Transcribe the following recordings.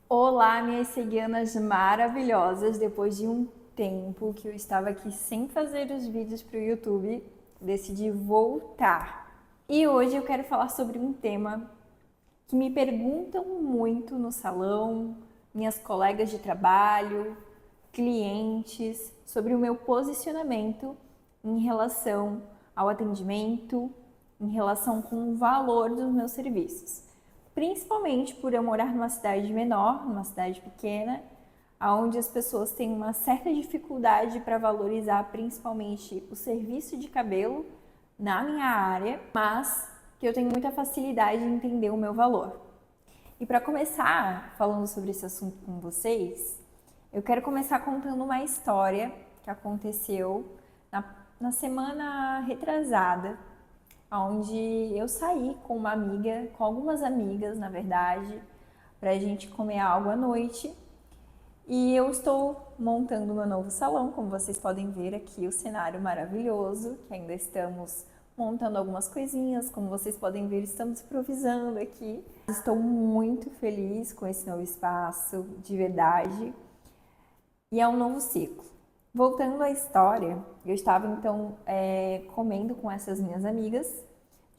Olá, minhas ceguianas maravilhosas! Depois de um tempo que eu estava aqui sem fazer os vídeos para o YouTube, decidi voltar. E hoje eu quero falar sobre um tema que me perguntam muito no salão, minhas colegas de trabalho, clientes, sobre o meu posicionamento em relação ao atendimento, em relação com o valor dos meus serviços. Principalmente por eu morar numa cidade menor, numa cidade pequena, onde as pessoas têm uma certa dificuldade para valorizar principalmente o serviço de cabelo na minha área, mas que eu tenho muita facilidade em entender o meu valor. E para começar falando sobre esse assunto com vocês, eu quero começar contando uma história que aconteceu na semana retrasada, onde eu saí com uma amiga, com algumas amigas, na verdade, para a gente comer algo à noite. E eu estou montando meu novo salão, como vocês podem ver aqui, o cenário maravilhoso, que ainda estamos montando algumas coisinhas, como vocês podem ver, estamos improvisando aqui. Estou muito feliz com esse novo espaço, de verdade, e é um novo ciclo. Voltando à história, eu estava então comendo com essas minhas amigas.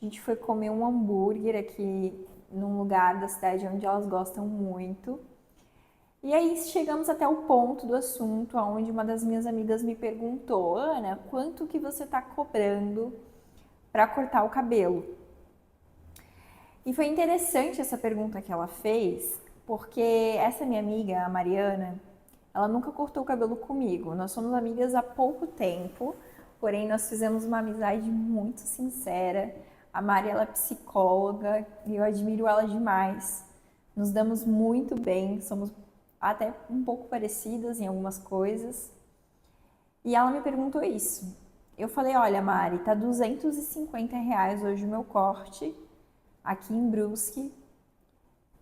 A gente foi comer um hambúrguer aqui num lugar da cidade onde elas gostam muito. E aí chegamos até o ponto do assunto onde uma das minhas amigas me perguntou: Ana, quanto que você está cobrando para cortar o cabelo? E foi interessante essa pergunta que ela fez, porque essa minha amiga, a Mariana, ela nunca cortou o cabelo comigo. Nós somos amigas há pouco tempo, porém nós fizemos uma amizade muito sincera. A Mari, ela é psicóloga e eu admiro ela demais. Nos damos muito bem, somos até um pouco parecidas em algumas coisas. E ela me perguntou isso. Eu falei, olha Mari, tá R$ 250 hoje o meu corte aqui em Brusque.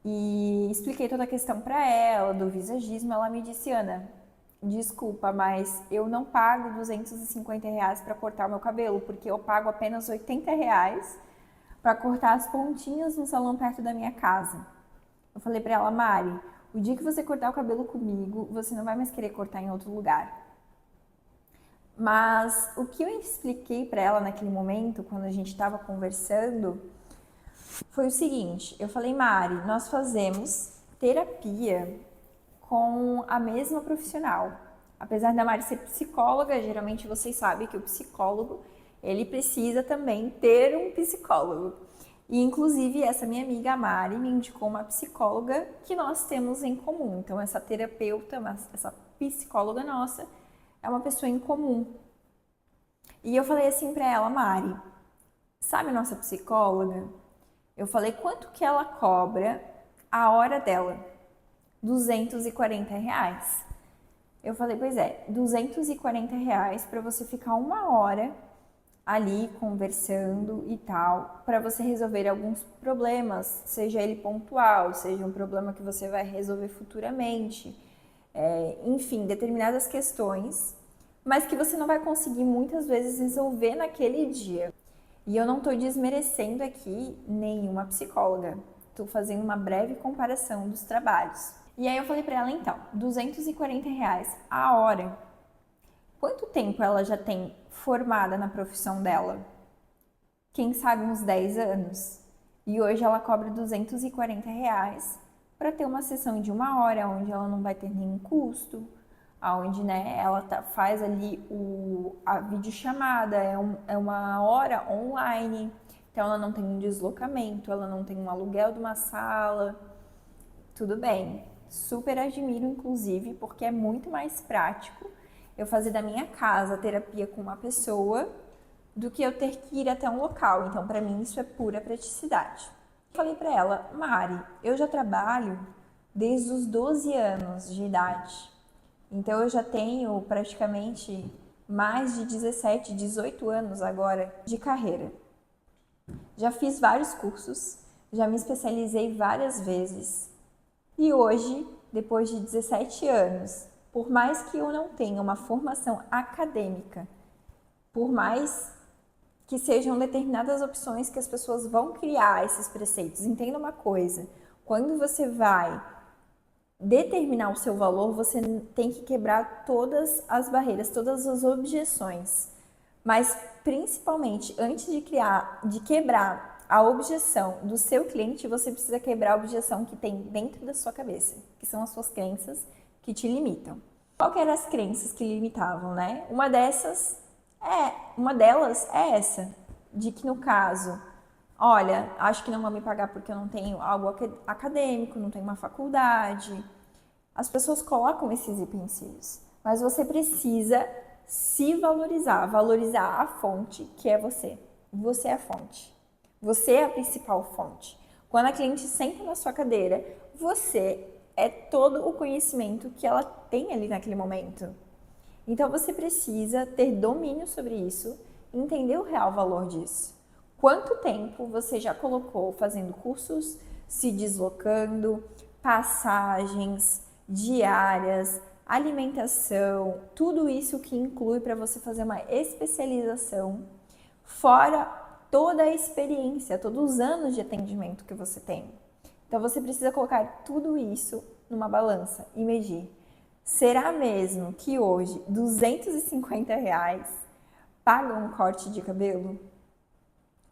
E expliquei toda a questão para ela, do visagismo. Ela me disse, Ana, desculpa, mas eu não pago R$ 250 para cortar o meu cabelo, porque eu pago apenas R$ 80 para cortar as pontinhas no salão perto da minha casa. Eu falei para ela, Mari, o dia que você cortar o cabelo comigo, você não vai mais querer cortar em outro lugar. Mas o que eu expliquei para ela naquele momento, quando a gente estava conversando, foi o seguinte, eu falei, Mari, nós fazemos terapia com a mesma profissional. Apesar da Mari ser psicóloga, geralmente vocês sabem que o psicólogo, ele precisa também ter um psicólogo. E inclusive essa minha amiga a Mari me indicou uma psicóloga que nós temos em comum. Então essa terapeuta, essa psicóloga nossa, é uma pessoa em comum. E eu falei assim para ela, Mari, sabe a nossa psicóloga? Eu falei, quanto que ela cobra a hora dela? R$ 240. Eu falei, pois é, R$ 240 para você ficar uma hora ali conversando e tal, para você resolver alguns problemas, seja ele pontual, seja um problema que você vai resolver futuramente, enfim, determinadas questões, mas que você não vai conseguir muitas vezes resolver naquele dia. E eu não estou desmerecendo aqui nenhuma psicóloga, estou fazendo uma breve comparação dos trabalhos. E aí eu falei para ela, então, R$ 240 a hora. Quanto tempo ela já tem formada na profissão dela? Quem sabe uns 10 anos. E hoje ela cobra R$ 240 para ter uma sessão de uma hora, onde ela não vai ter nenhum custo, onde ela faz ali a videochamada, é uma hora online, então ela não tem um deslocamento, ela não tem um aluguel de uma sala, tudo bem. Super admiro, inclusive, porque é muito mais prático eu fazer da minha casa a terapia com uma pessoa do que eu ter que ir até um local. Então, para mim, isso é pura praticidade. Falei para ela, Mari, eu já trabalho desde os 12 anos de idade. Então, eu já tenho praticamente mais de 17, 18 anos agora de carreira. Já fiz vários cursos, já me especializei várias vezes. E hoje, depois de 17 anos, por mais que eu não tenha uma formação acadêmica, por mais que sejam determinadas opções que as pessoas vão criar esses preceitos, entenda uma coisa, quando você vai determinar o seu valor, você tem que quebrar todas as barreiras, todas as objeções. Mas principalmente, antes de quebrar a objeção do seu cliente, você precisa quebrar a objeção que tem dentro da sua cabeça, que são as suas crenças que te limitam. Qual que eram as crenças que limitavam, né? Uma delas é essa, de que no caso, olha, acho que não vão me pagar porque eu não tenho algo acadêmico, não tenho uma faculdade. As pessoas colocam esses empecilhos, mas você precisa se valorizar, valorizar a fonte que é você. Você é a fonte. Você é a principal fonte. Quando a cliente senta na sua cadeira, você é todo o conhecimento que ela tem ali naquele momento. Então você precisa ter domínio sobre isso, entender o real valor disso. Quanto tempo você já colocou fazendo cursos, se deslocando, passagens, diárias, alimentação, tudo isso que inclui para você fazer uma especialização, fora toda a experiência, todos os anos de atendimento que você tem. Então você precisa colocar tudo isso numa balança e medir. Será mesmo que hoje R$ 250 paga um corte de cabelo?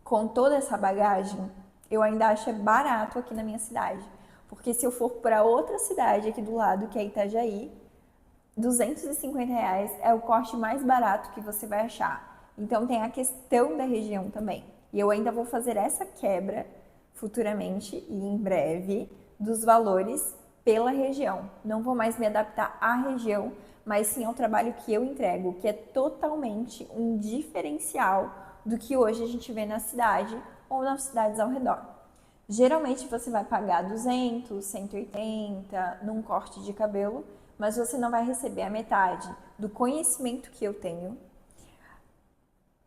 Com toda essa bagagem, eu ainda acho barato aqui na minha cidade. Porque se eu for para outra cidade aqui do lado, que é Itajaí, R$ 250 é o corte mais barato que você vai achar. Então tem a questão da região também. E eu ainda vou fazer essa quebra futuramente e em breve dos valores pela região. Não vou mais me adaptar à região, mas sim ao trabalho que eu entrego, que é totalmente um diferencial do que hoje a gente vê na cidade ou nas cidades ao redor. Geralmente você vai pagar 200, 180 num corte de cabelo, mas você não vai receber a metade do conhecimento que eu tenho,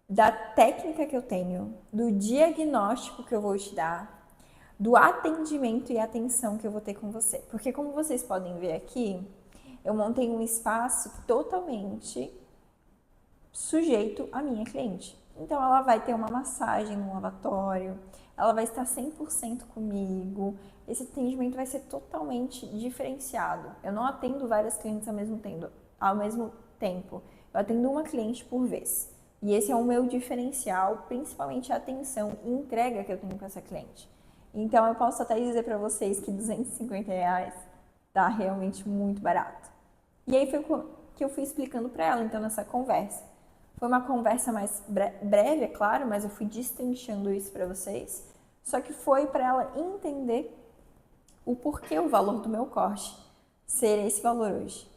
da técnica que eu tenho, do diagnóstico que eu vou te dar, do atendimento e atenção que eu vou ter com você. Porque como vocês podem ver aqui, eu montei um espaço totalmente sujeito à minha cliente. Então ela vai ter uma massagem no lavatório, ela vai estar 100% comigo. Esse atendimento vai ser totalmente diferenciado. Eu não atendo várias clientes ao mesmo tempo. Eu atendo uma cliente por vez. E esse é o meu diferencial, principalmente a atenção e entrega que eu tenho com essa cliente. Então eu posso até dizer para vocês que R$ 250 tá realmente muito barato. E aí foi que eu fui explicando para ela, então, nessa conversa. Foi uma conversa mais breve, é claro, mas eu fui destrinchando isso para vocês. Só que foi para ela entender o porquê o valor do meu corte ser esse valor hoje.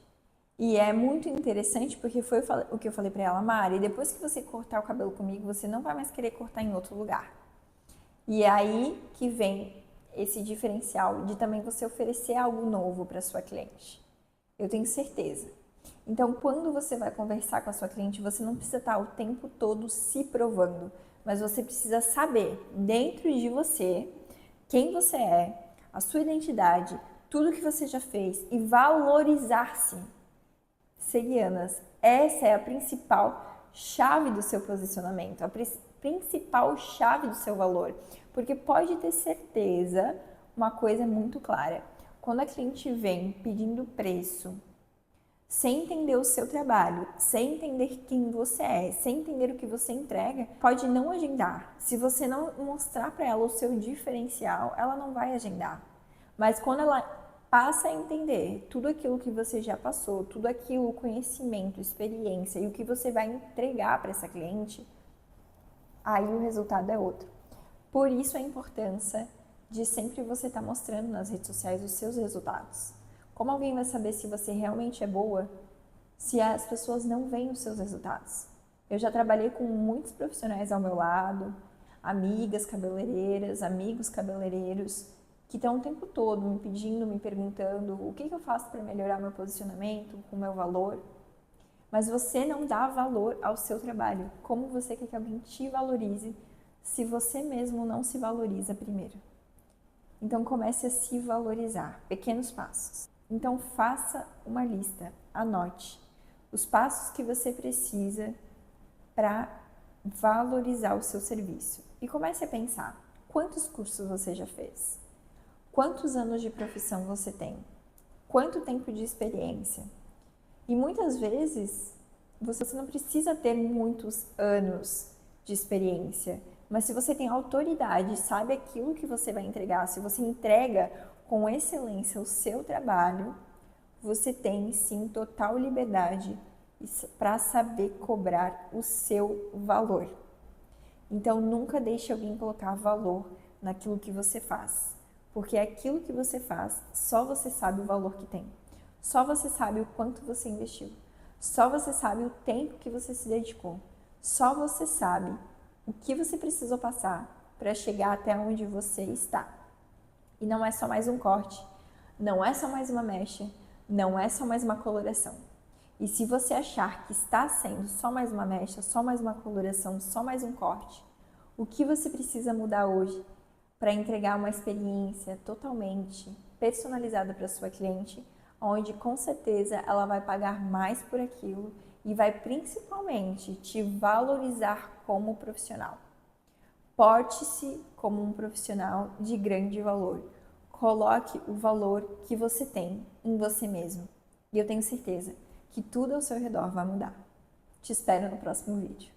E é muito interessante porque foi o que eu falei para ela, Mari, depois que você cortar o cabelo comigo, você não vai mais querer cortar em outro lugar. E é aí que vem esse diferencial de também você oferecer algo novo para sua cliente. Eu tenho certeza. Então, quando você vai conversar com a sua cliente, você não precisa estar o tempo todo se provando, mas você precisa saber, dentro de você, quem você é, a sua identidade, tudo que você já fez e valorizar-se. Serianas, essa é a principal chave do seu posicionamento, a principal chave do seu valor, porque pode ter certeza, uma coisa muito clara, quando a cliente vem pedindo preço, sem entender o seu trabalho, sem entender quem você é, sem entender o que você entrega, pode não agendar. Se você não mostrar para ela o seu diferencial, ela não vai agendar. Mas quando ela passa a entender tudo aquilo que você já passou, tudo aquilo, conhecimento, experiência e o que você vai entregar para essa cliente, aí o resultado é outro. Por isso a importância de sempre você estar mostrando nas redes sociais os seus resultados. Como alguém vai saber se você realmente é boa se as pessoas não veem os seus resultados? Eu já trabalhei com muitos profissionais ao meu lado, amigas cabeleireiras, amigos cabeleireiros, que estão o tempo todo me pedindo, me perguntando o que eu faço para melhorar meu posicionamento, o meu valor. Mas você não dá valor ao seu trabalho. Como você quer que alguém te valorize se você mesmo não se valoriza primeiro? Então comece a se valorizar. Pequenos passos. Então faça uma lista, anote os passos que você precisa para valorizar o seu serviço. E comece a pensar, quantos cursos você já fez? Quantos anos de profissão você tem? Quanto tempo de experiência? E muitas vezes você não precisa ter muitos anos de experiência, mas se você tem autoridade, sabe aquilo que você vai entregar, se você entrega com excelência o seu trabalho, você tem sim total liberdade para saber cobrar o seu valor. Então nunca deixe alguém colocar valor naquilo que você faz, porque aquilo que você faz, só você sabe o valor que tem. Só você sabe o quanto você investiu. Só você sabe o tempo que você se dedicou. Só você sabe o que você precisou passar para chegar até onde você está. E não é só mais um corte, não é só mais uma mecha, não é só mais uma coloração. E se você achar que está sendo só mais uma mecha, só mais uma coloração, só mais um corte, o que você precisa mudar hoje para entregar uma experiência totalmente personalizada para sua cliente, onde com certeza ela vai pagar mais por aquilo e vai principalmente te valorizar como profissional. Porte-se como um profissional de grande valor. Coloque o valor que você tem em você mesmo. E eu tenho certeza que tudo ao seu redor vai mudar. Te espero no próximo vídeo.